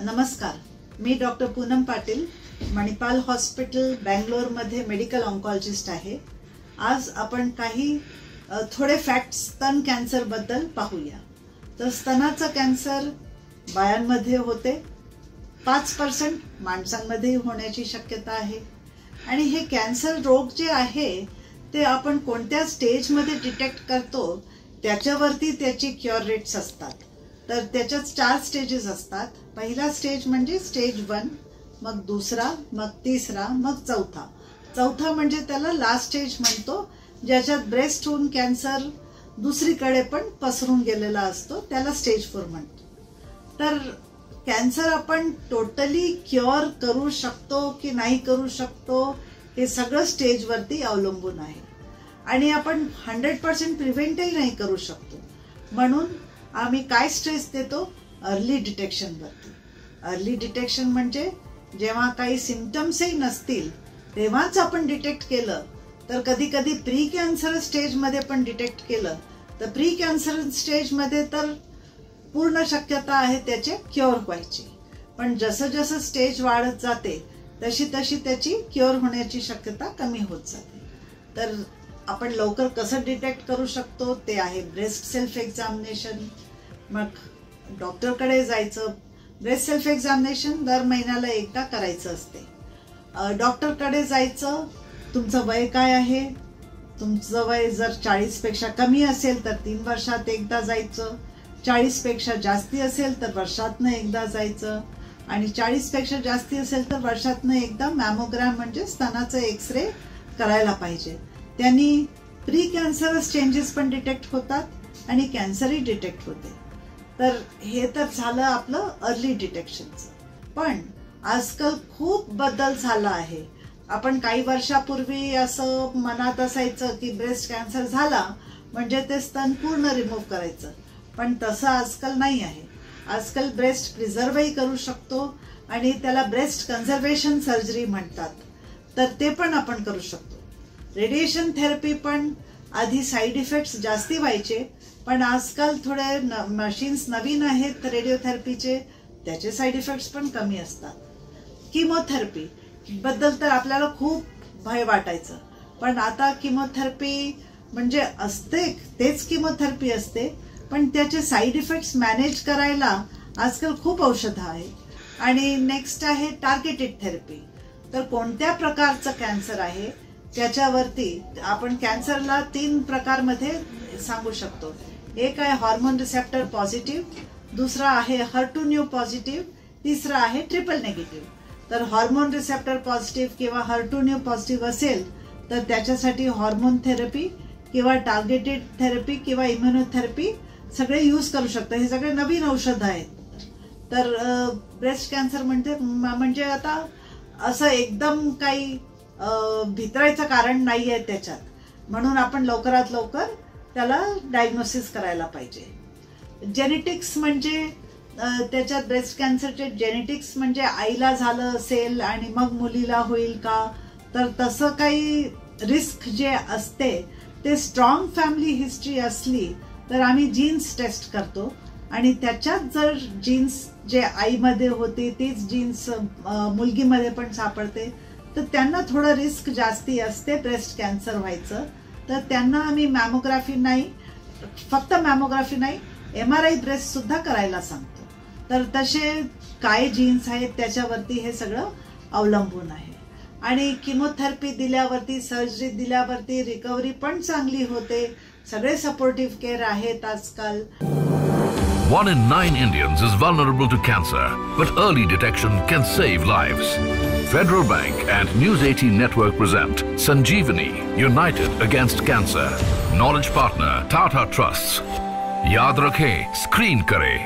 नमस्कार, मी doctor Poonam Patil, Manipal hospital बँगलोरमध्ये मेडिकल ऑन्कॉलॉजिस्ट आहे। आज आपण काही थोडे फॅक्ट्स स्तन कॅन्सर बद्दल पाहूया। तर स्तनाचा कॅन्सर बायांमध्ये होते, 5% माणसांमध्ये होण्याची शक्यता आहे। आणि हे कॅन्सर रोग जे आहे ते आपण कोणत्या स्टेजमध्ये डिटेक्ट करतो त्याच्यावरती त्याची क्युअर रेट्स असतात। तर त्याच्यात 4 स्टेजेस असतात। पहिला स्टेज म्हणजे स्टेज 1, मग दुसरा, मग तिसरा, मग चौथा। चौथा म्हणजे त्याला लास्ट स्टेज म्हणतो, ज्याच्यात ब्रेस्ट होऊन कॅन्सर दुसरीकडे पण पसरून गेलेला असतो, त्याला स्टेज 4 म्हणतो। तर कॅन्सर आपण टोटली क्युअर करू शकतो की नाही करू शकतो हे सगळं स्टेजवरती अवलंबून आहे। आणि आपण 100% प्रिव्हेंटही नाही करू शकतो, म्हणून आम्ही काय स्ट्रेस देतो, अर्ली डिटेक्शनवरती। अर्ली डिटेक्शन म्हणजे जेव्हा काही सिम्पटम्सही नसतील तेव्हाच आपण डिटेक्ट केलं, तर कधी कधी प्री कॅन्सर स्टेजमध्ये पण डिटेक्ट केलं तर प्री कॅन्सर स्टेजमध्ये तर पूर्ण शक्यता आहे त्याचे क्युअर व्हायची। पण जसं जसं स्टेज वाढत जाते तशी तशी त्याची क्युअर होण्याची शक्यता कमी होत जाते। तर आपण लवकर कसं डिटेक्ट करू शकतो ते आहे ब्रेस्ट सेल्फ एक्झामिनेशन। मग डॉक्टरकडे जायचं। ब्रेस्ट सेल्फ एक्झामिनेशन दर महिन्याला एकदा करायचं असते। डॉक्टरकडे जायचं, तुमचं वय काय आहे, तुमचं वय जर 40 पेक्षा कमी असेल तर 3 वर्षात एकदा जायचं, 40 पेक्षा जास्ती असेल तर वर्षातनं एकदा जायचं, आणि 40 पेक्षा जास्ती असेल तर वर्षातनं एकदा मॅमोग्राम म्हणजे स्तनाचं एक्सरे करायला पाहिजे। त्यांनी प्री कॅन्सरस चेंजेस पण डिटेक्ट होतात आणि कॅन्सरही डिटेक्ट होते। तर हे तर झालं आपलं अर्ली डिटेक्शनचं। पण आजकाल खूप बदल झाला आहे। आपण काही वर्षापूर्वी असं मनात असायचं की ब्रेस्ट कॅन्सर झाला म्हणजे ते स्तन पूर्ण रिमूव्ह करायचं, पण तसं आजकाल नाही आहे। आजकाल ब्रेस्ट प्रिझर्वही करू शकतो आणि त्याला ब्रेस्ट कन्झर्वेशन सर्जरी म्हणतात, तर ते पण आपण करू शकतो। रेडिएशन थेरपी पण आधी साईड इफेक्ट्स जास्ती व्हायचे, पण आजकाल थोडे मशीन्स नवीन आहेत रेडिओथेरपीचे, त्याचे साईड इफेक्ट्स पण कमी असतात। किमोथेरपी बद्दल तर आपल्याला खूप भय वाटायचं, पण आता किमोथेरपी म्हणजे असते तेच किमोथेरपी असते, पण त्याचे साईड इफेक्ट्स मॅनेज करायला आजकाल खूप औषधं आहेत। आणि नेक्स्ट आहे टार्गेटेड थेरपी। तर कोणत्या प्रकारचं कॅन्सर आहे त्याच्यावरती आपण कॅन्सरला 3 प्रकारमध्ये सांगू शकतो। एक आहे हॉर्मोन रिसेप्टर पॉझिटिव्ह, दुसरा आहे HER2 पॉझिटिव्ह, तिसरा आहे ट्रिपल निगेटिव्ह। तर हॉर्मोन रिसेप्टर पॉझिटिव्ह किंवा HER2 पॉझिटिव्ह असेल तर त्याच्यासाठी हॉर्मोन थेरपी किंवा टार्गेटेड थेरपी किंवा इम्युनोथेरपी सगळे यूज करू शकतो। हे सगळे नवीन औषधं आहेत। तर ब्रेस्ट कॅन्सर म्हणजे आता असं एकदम काही भित्रायचं कारण नाही आहे त्याच्यात, म्हणून आपण लवकरात लवकर त्याला डायग्नोसिस करायला पाहिजे। जेनेटिक्स म्हणजे त्याच्यात ब्रेस्ट कॅन्सरचे जेनेटिक्स म्हणजे आईला झालं असेल आणि मग मुलीला होईल का, तर तसं काही रिस्क जे असते ते स्ट्रॉंग फॅमिली हिस्ट्री असली तर आम्ही जीन्स टेस्ट करतो, आणि त्याच्यात जर जीन्स जे आईमध्ये होते तेच जीन्स मुलगीमध्ये पण सापडते तर त्यांना थोडं रिस्क जास्ती असते ब्रेस्ट कॅन्सर व्हायचं। तर त्यांना आम्ही मॅमोग्राफी नाही, फक्त मॅमोग्राफी नाही, MRI ब्रेस्ट सुद्धा करायला सांगतो। तर तसे काय जीन्स आहेत त्याच्यावरती हे सगळं अवलंबून आहे। आणि किमोथेरपी दिल्यावरती, सर्जरी दिल्यावरती रिकव्हरी पण चांगली होते। सगळे सपोर्टिव्ह केअर आहेत आजकाल। 1 in 9 Indians is vulnerable to cancer, but early detection can save lives. Federal Bank and News 18 Network present Sanjeevani, United Against Cancer. Knowledge partner Tata Trusts. याद रखें, screen करें,